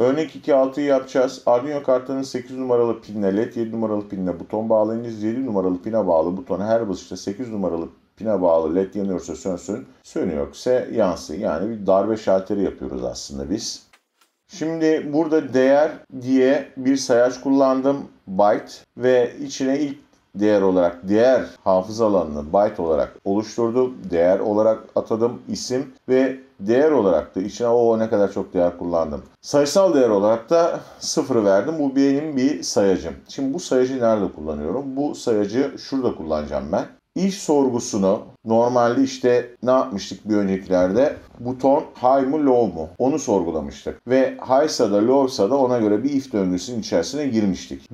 Örnek 2.6'yı yapacağız. Arduino kartının 8 numaralı pinle LED 7 numaralı pinle buton bağlayınca 7 numaralı pine bağlı butona her basışta 8 numaralı pine bağlı LED yanıyorsa sönsün, sönüyorsa yansın. Yani bir darbe şalteri yapıyoruz aslında biz. Şimdi burada değer diye bir sayaç kullandım. Byte ve içine ilk değer olarak değer hafıza alanını byte olarak oluşturdum. Değer olarak atadım isim ve değer olarak da içine ne kadar çok değer kullandım. Sayısal değer olarak da 0 verdim. Bu benim bir sayacım. Şimdi bu sayacı nerede kullanıyorum? Bu sayacı şurada kullanacağım ben. İş sorgusunu normalde işte ne yapmıştık bir öncekilerde? Buton high mı low mu? Onu sorgulamıştık. Ve high'sa da low'sa da ona göre bir if döngüsünün içerisine girmiştik.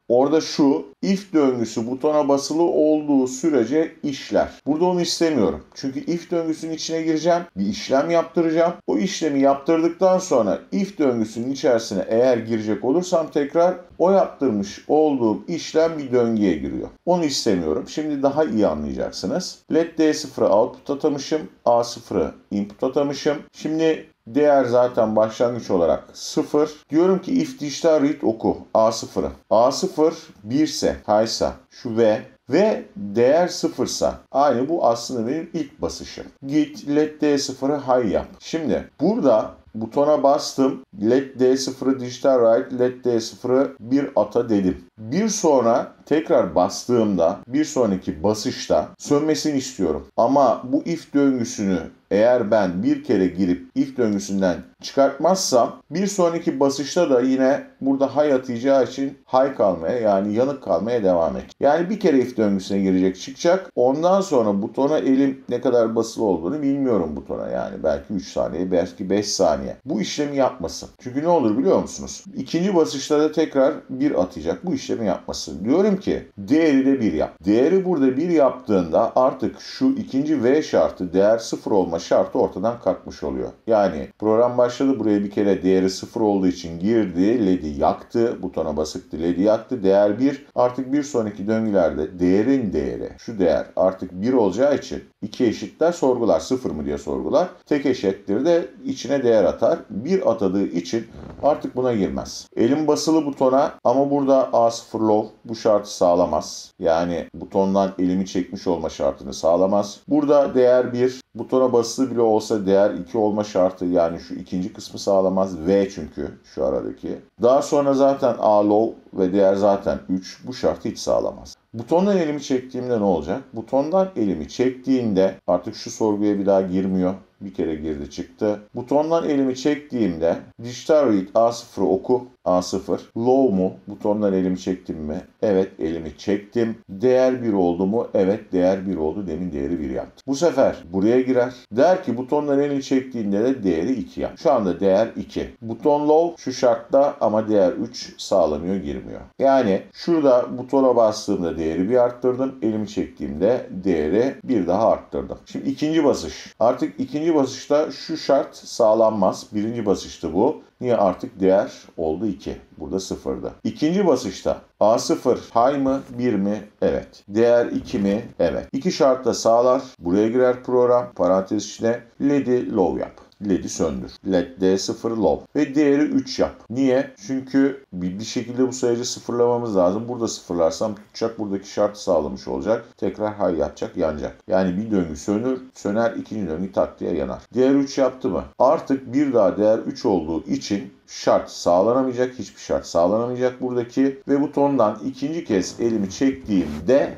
Orada şu if döngüsü butona basılı olduğu sürece işler. Burada onu istemiyorum. Çünkü if döngüsünün içine gireceğim. Bir işlem yaptıracağım. O işlemi yaptırdıktan sonra if döngüsünün içerisine eğer girecek olursam tekrar o yaptırmış olduğum işlem bir döngüye giriyor. Onu istemiyorum. Şimdi daha iyi anlayacaksınız. LED D0'ı output atamışım. A0'ı input atamışım. Şimdi değer zaten başlangıç olarak 0. Diyorum ki if dijital read oku A0'ı. A0 1 ise high'sa şu ve değer 0 ise aynı bu aslında benim ilk basışım. Git LED D0'ı high yap. Şimdi burada butona bastım. LED D0'ı dijital write, LED D0'ı bir ata dedim. Bir sonra tekrar bastığımda bir sonraki basışta sönmesini istiyorum. Ama bu if döngüsünü eğer ben bir kere girip if döngüsünden çıkartmazsam bir sonraki basışta da yine burada high atacağı için high kalmaya yani yanık kalmaya devam edecek. Yani bir kere if döngüsüne girecek çıkacak. Ondan sonra butona elim ne kadar basılı olduğunu bilmiyorum butona yani. Belki 3 saniye belki 5 saniye. Bu işlemi yapmasın. Çünkü ne olur biliyor musunuz? İkinci basışta da tekrar 1 atacak. Bu işlemi yapmasın. Diyorum ki değeri de 1 yap. Değeri burada 1 yaptığında artık şu ikinci V şartı değer 0 olma şartı ortadan kalkmış oluyor. Yani program başladı buraya bir kere değeri 0 olduğu için girdi. LED'i yaktı. Butona basıktı. LED'i yaktı. Değer 1. Artık bir sonraki döngülerde değerin değeri şu değer artık 1 olacağı için 2 eşitler sorgular. 0 mı diye sorgular. Tek eşittir de içine değer atar. 1 atadığı için artık buna girmez. Elim basılı butona ama burada A0 low bu şartı sağlamaz. Yani butondan elimi çekmiş olma şartını sağlamaz. Burada değer 1 butona basılı bile olsa değer 2 olma şartı yani şu ikinci kısmı sağlamaz. V çünkü şu aradaki. Daha sonra zaten A low ve değer zaten 3 bu şartı hiç sağlamaz. Butondan elimi çektiğimde ne olacak? Butondan elimi çektiğimde artık şu sorguya bir daha girmiyor. Bir kere girdi çıktı. Butondan elimi çektiğimde dijital read A0 oku. A0. Low mu? Butondan elimi çektim mi? Evet elimi çektim. Değer 1 oldu mu? Evet değer 1 oldu. Demin değeri 1 yaptı. Bu sefer buraya girer. Der ki butondan elimi çektiğinde de değeri 2 yap. Şu anda değer 2. Buton low şu şartta ama değer 3 sağlamıyor girmiyor. Yani şurada butona bastığımda değeri 1 arttırdım. Elimi çektiğimde değeri 1 daha arttırdım. Şimdi ikinci basış. Artık ikinci basışta şu şart sağlanmaz. Birinci basışta bu. Niye artık değer oldu 2. Burada 0'dı. İkinci basışta A0 high mı 1 mi? Evet. Değer 2 mi? Evet. İki şart da sağlar. Buraya girer program. Parantez içine LED'i low yap. LED'i söndür. LED D0 low. Ve değeri 3 yap. Niye? Çünkü bir şekilde bu sayacı sıfırlamamız lazım. Burada sıfırlarsam tutacak. Buradaki şartı sağlamış olacak. Tekrar high yapacak, yanacak. Yani bir döngü söner, ikinci döngü tak diye yanar. Değer 3 yaptı mı? Artık bir daha değer 3 olduğu için şart sağlanamayacak. Hiçbir şart sağlanamayacak buradaki. Ve butondan ikinci kez elimi çektiğimde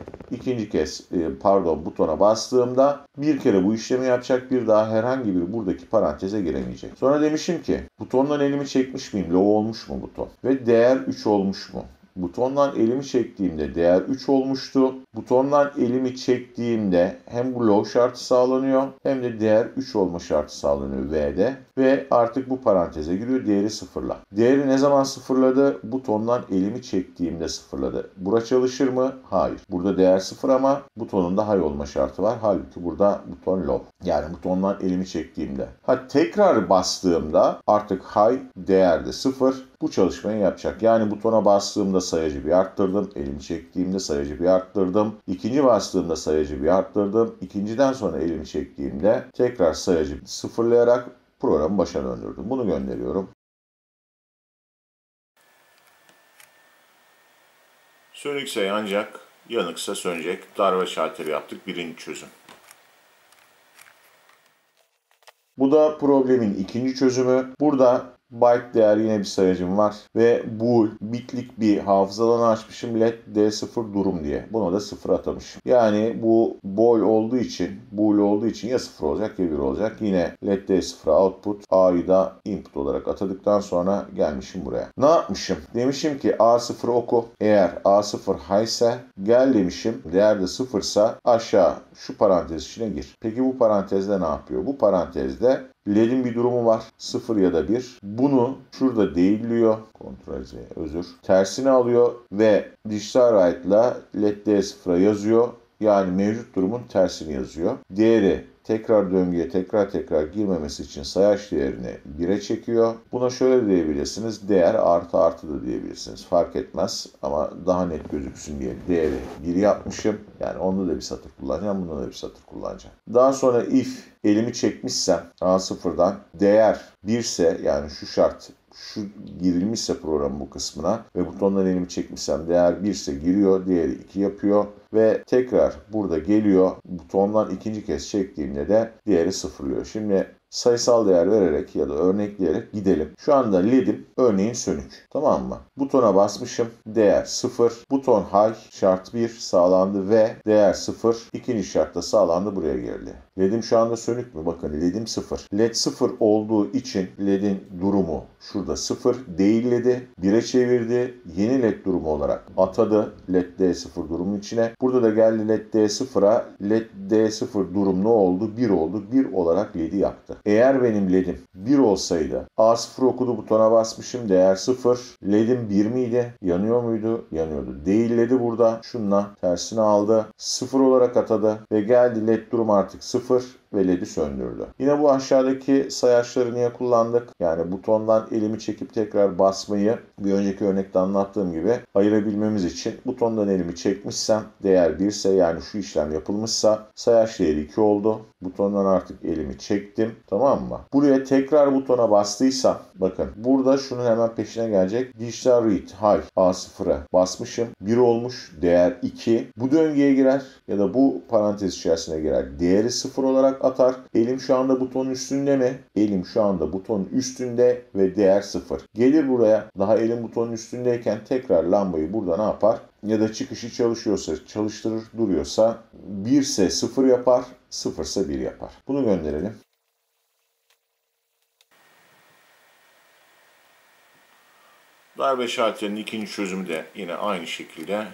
butona bastığımda bir kere bu işlemi yapacak, bir daha herhangi bir buradaki paranteze giremeyecek. Sonra demişim ki butondan elimi çekmiş miyim? Low olmuş mu buton? Ve değer 3 olmuş mu? Butondan elimi çektiğimde değer 3 olmuştu. Butondan elimi çektiğimde hem bu low şartı sağlanıyor hem de değer 3 olma şartı sağlanıyor V'de. Ve artık bu paranteze giriyor. Değeri sıfırla. Değeri ne zaman sıfırladı? Butondan elimi çektiğimde sıfırladı. Bura çalışır mı? Hayır. Burada değer 0 ama butonun da high olma şartı var. Halbuki burada buton low. Yani butondan elimi çektiğimde. Tekrar bastığımda artık high değerde 0. Bu çalışmayı yapacak. Yani butona bastığımda sayacı bir arttırdım. Elimi çektiğimde sayacı bir arttırdım. İkinci bastığımda sayacı bir arttırdım. İkinciden sonra elimi çektiğimde tekrar sayacı sıfırlayarak programı başa döndürdüm. Bunu gönderiyorum. Sönükse yanacak, yanıksa sönecek. Darbe şalteri yaptık. Birinci çözüm. Bu da problemin ikinci çözümü. Burada byte değerli yine bir sayacım var. Ve bool bitlik bir hafıza alanı açmışım. Let D0 durum diye. Buna da 0 atamışım. Yani bu bool olduğu için ya 0 olacak ya 1 olacak. Yine let D0 output, A'yı da input olarak atadıktan sonra gelmişim buraya. Ne yapmışım? Demişim ki A0 oku. Eğer A0 high ise gel demişim. Değer de 0 ise aşağı şu parantez içine gir. Peki bu parantezde ne yapıyor? Bu parantezde LED'in bir durumu var. 0 ya da 1. Bunu şurada değilliyor. Ctrl Z özür. Tersini alıyor ve dijital write'la LED D0'a yazıyor. Yani mevcut durumun tersini yazıyor. Değeri tekrar döngüye tekrar girmemesi için sayaç değerini 1'e çekiyor. Buna şöyle de diyebilirsiniz. Değer artı da diyebilirsiniz. Fark etmez ama daha net gözüksün diye değeri 1 yapmışım. Yani onda da bir satır kullanacağım. Bunda da bir satır kullanacağım. Daha sonra if elimi çekmişsem A0'dan değer 1 ise yani şu şart şu girilmişse programın bu kısmına ve butondan elimi çekmişsem değer 1 ise giriyor. Değeri 2 yapıyor. Ve tekrar burada geliyor. Butondan ikinci kez çektiğimde de değeri sıfırlıyor. Şimdi sayısal değer vererek ya da örnekleyerek gidelim. Şu anda LED'im örneğin sönük. Tamam mı? Butona basmışım. Değer 0. Buton high şart 1 sağlandı ve değer 0. İkinci şartta sağlandı buraya geldi. LED'im şu anda sönük mü? Bakın LED'im 0. LED 0 olduğu için LED'in durumu şurada 0 değil LED'i 1'e çevirdi. Yeni LED durumu olarak atadı LED D0 durumun içine. Burada da geldi LED D0'a. LED D0 durum ne oldu? 1 oldu. 1 olarak LED'i yaktı. Eğer benim LED'im 1 olsaydı A0 okudu butona basmışım. Değer 0. LED'im 1 miydi? Yanıyor muydu? Yanıyordu. Değil LED'i burada. Şununla tersine aldı. 0 olarak atadı ve geldi LED durum artık 0 ve LED'i söndürdü. Yine bu aşağıdaki sayaçları niye kullandık? Yani butondan elimi çekip tekrar basmayı bir önceki örnekte anlattığım gibi ayırabilmemiz için butondan elimi çekmişsem değer 1 ise yani şu işlem yapılmışsa sayaç değeri 2 oldu. Butondan artık elimi çektim. Tamam mı? Buraya tekrar butona bastıysam bakın burada şunun hemen peşine gelecek. Digital read high A0'a basmışım. 1 olmuş. Değer 2. Bu döngüye girer ya da bu parantez içerisine girer. Değeri 0 olarak atar. Elim şu anda butonun üstünde mi? Elim şu anda butonun üstünde ve değer 0. Gelir buraya. Daha elim butonun üstündeyken tekrar lambayı burada ne yapar? Ya da çıkışı çalışıyorsa çalıştırır, duruyorsa 1 ise 0 yapar, 0 ise 1 yapar. Bunu gönderelim. Darbe şalterinin ikinci çözümü de yine aynı şekilde